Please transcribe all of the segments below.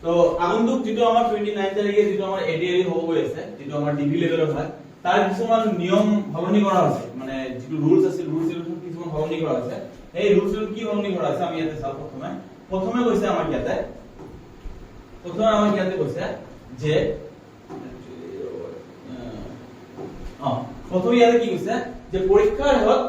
তো আগন্তুক যেটো আমাৰ 29 তাৰিখে যেটো আমাৰ এডিআই হ'ব গৈ আছে, যেটো আমাৰ ডিগ্ৰী লেভেলৰ হয়, তাৰ কিছুমান নিয়ম সলনি কৰা হৈছে, মানে যেটো ৰুলছ আছে ৰুলছ কিছুমান সলনি কৰা হৈছে। এই ৰুলছ কি সলনি কৰা হৈছে আমি ইয়াতে চাওঁ। প্ৰথমে কৈছে আমাৰ ইয়াতে কৈছে যে প্ৰথমে ইয়াতে কি কৈছে যে পৰীক্ষাৰ শেষত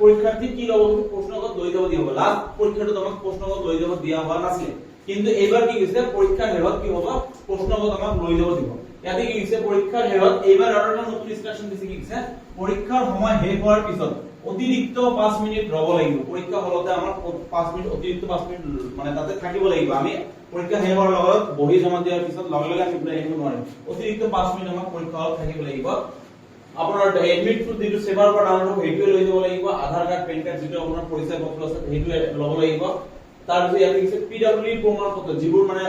পৰীক্ষাৰ্থী কি ল'ব, প্ৰশ্নকাকত লৈ যাব দিয়া হ'ব। লাষ্ট পৰীক্ষাটোত আমাক প্ৰশ্নকাকত লৈ যাব দিয়া হোৱা নাছিল, কিন্তু এইবাৰ কি কৈছে পৰীক্ষাৰ শেষত কি হ'ব, প্ৰশ্নকাকত আমাক লৈ যাব দিব। ইয়াতে কি কৈছে পৰীক্ষাৰ শেষত এইবাৰ আৰু এটা নতুন ইনষ্ট্ৰাকচন দিছে, কি কৈছে পৰীক্ষাৰ সময় শেষ হোৱাৰ পিছত অতিৰিক্ত 5 মিনিট ৰ'ব লাগিব। পৰীক্ষা হলতে আমাৰ 5 মিনিট অতিৰিক্ত 5 মিনিট মানে তাতে থাকিব লাগিব। আমি পৰীক্ষা শেষ হোৱাৰ লগত বহি জমা দিয়াৰ পিছত লগে লগে আমি ওলাই আহিব নোৱাৰিম। অতিৰিক্ত 5 মিনিট আমাক পৰীক্ষা হলত থাকিব লাগিব। আপোনাৰ এডমিট টো যেটো সেৱাৰ পৰা ডাউনলোড হ'ব সেইটো লৈ যাব লাগিব। আধাৰ কাৰ্ড পেন কাৰ্ড যেটো আপোনাৰ পৰিচয় পত্ৰ আছে সেইটো ল'ব লাগিব। তাৰ পিছত ইয়াতে কিছু পিডব্লিউডি প্ৰমাণ পত্ৰ যিবোৰ মানে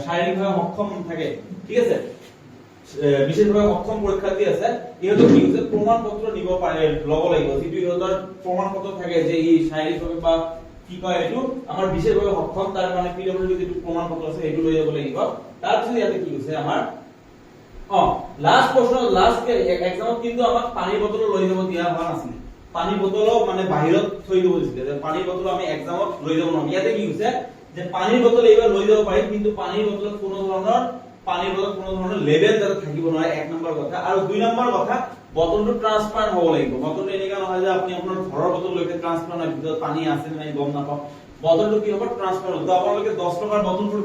শাৰীৰিকভাৱে সক্ষম থাকে, ঠিক আছে, বিশেষভাৱে সক্ষম পৰীক্ষাৰ্থী আছে, ইহঁতক কি হৈছে প্ৰমাণ পত্ৰ নিব পাৰে, ল'ব লাগিব। যেটো ইহঁতৰ প্ৰমাণ পত্ৰ থাকে যে ই শাৰীৰিকভাৱে বা কি কয় এইটো আমাৰ বিশেষভাৱে সক্ষম, তাৰ মানে পিডব্লিউডি যেটো প্ৰমাণ পত্ৰ আছে সেইটো লৈ যাব লাগিব। তাৰ পিছত ইয়াতে কি হৈছে আমাৰ লাষ্ট প্ৰশ্ন লাষ্ট এক্সামত কিন্তু আমাক পানীৰ বটল লৈ যাব দিয়া হোৱা নাছিল। পানীৰ বটল মানে বাহিৰত থৈ দিব দিছিলে, যে পানীৰ বটল আমি এক্সামত লৈ যাব নোৱাৰিম। ইয়াতে কি হৈছে যে পানীৰ বটল এইবাৰ লৈ যাব পাৰিম, কিন্তু পানীৰ বটলত কোনো ধৰণৰ লেবেল যাতে থাকিব নোৱাৰে, এক নম্বৰ কথা। আৰু দুই নম্বৰ কথা, বটলটো ট্ৰান্সপাৰেন্ট হ'ব লাগিব। বটলটো এনেকা নহয় যে আপুনি আপোনাৰ ঘৰৰ বটল লৈকে ট্ৰান্সপাৰেন্ট নাই, ভিতৰত পানী আছে নে নাই গম নাপাওঁ। বটলটো কি হ'ব ট্ৰান্সপাৰেন্ট হ'ব। আপোনালোকে 10 টকাৰ বটলটো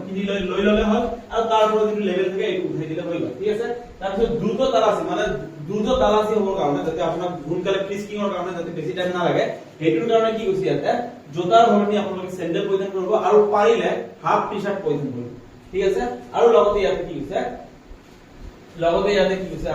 কিনি লৈ ল'লে হয়, আৰু তাৰ পৰা যিটো লেবেল থাকে এইটো উঠাই দিলে হৈ গ'ল, ঠিক আছে। তাৰপিছত দ্ৰুত তালাচী, মানে দ্ৰুত তালাচী হ'বৰ কাৰণে যাতে আপোনাক সোনকালে ফ্ৰিস্কিংৰ কাৰণে যাতে বেছি টাইম নালাগে, সেইটোৰ কাৰণে কি কৈছে ইয়াতে জোতাৰ সলনি আপোনালোকে চেণ্ডেল পৰিধান কৰিব, আৰু পাৰিলে হাফ টি চাৰ্ট পৰিধান কৰিব, ঠিক আছে। আৰু লগতে ইয়াতে কি কৈছে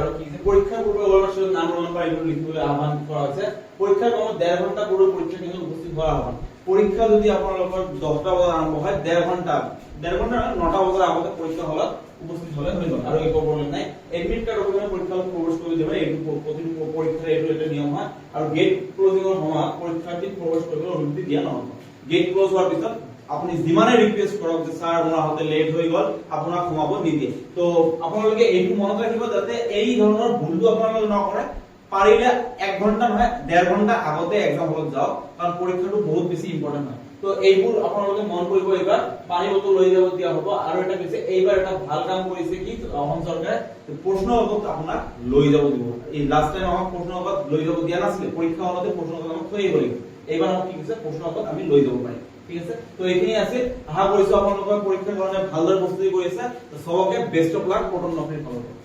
আৰু কি কৈছে পৰীক্ষাৰ পূৰ্বে ওলোৱাৰ নাম ৰোমন বা এইবোৰ লিখিবলৈ আহ্বান কৰা হৈছে। পৰীক্ষাৰ কমত 1.5 ঘণ্টা পূৰ্বে পৰীক্ষা কেন্দ্ৰত উপস্থিত হোৱাৰ আহ্বান। পৰীক্ষা যদি আপোনালোকৰ 10টা বজাত আৰম্ভ হয়, 1.5 ঘণ্টা 9টা বজাৰ আগতে পৰীক্ষা হলত উপস্থিত হলে হৈ গ'ল, আৰু একো প্ৰব্লেম নাই। এডমিট কাৰ্ড অবিহনে পৰীক্ষা হলত প্ৰৱেশ কৰি দিব, এইটো প্ৰতিটো পৰীক্ষাৰ এইটো এটা নিয়ম হয়। আৰু গেট ক্লোজিংৰ সময়ত পৰীক্ষাৰ্থীক প্ৰৱেশ কৰিবলৈ অনুমতি দিয়া নহ'ব। গেট ক্লোজ হোৱাৰ পিছত আপুনি যিমানে ৰিকুৱেষ্ট কৰক যে স্যাৰ মোৰ হাতে লেট হৈ গ'ল, আপোনাক সোমাব নিদিয়ে। তো আপোনালোকে এইটো মনত ৰাখিব যাতে এই ধৰণৰ ভুলটো আপোনালোকে নকৰে। পাৰিলে 1 ঘণ্টা নহয় 1.5 ঘণ্টা আগতে এক্সাম হলত যাওক, কাৰণ পৰীক্ষাটো বহুত বেছি ইম্পৰ্টেন্ট হয়। তো এইবোৰ আপোনালোকে মন কৰিব। এইবাৰ পানী বটল লৈ যাব দিয়া হ'ব। আৰু এটা কৈছে এইবাৰ এটা ভাল কাম কৰিছে কি অসম চৰকাৰে, প্ৰশ্ন কাকত আপোনাক লৈ যাব দিব। এই লাষ্ট টাইম আমাক প্ৰশ্ন কাকত লৈ যাব দিয়া নাছিলে, পৰীক্ষা হলতে প্ৰশ্ন কাকত আমাক থৈ আহিব লাগিব। এইবাৰ আমাক কি কৈছে প্ৰশ্ন কাকত আমি লৈ যাব পাৰিম, ঠিক আছে। তো এইখিনি আছিল। আশা কৰিছো আপোনালোকৰ পৰীক্ষাৰ কাৰণে ভালদৰে প্ৰস্তুতি কৰি আছে। সবকে বেষ্ট অফ লাক, কটন নকৰি ফালৰ পৰা।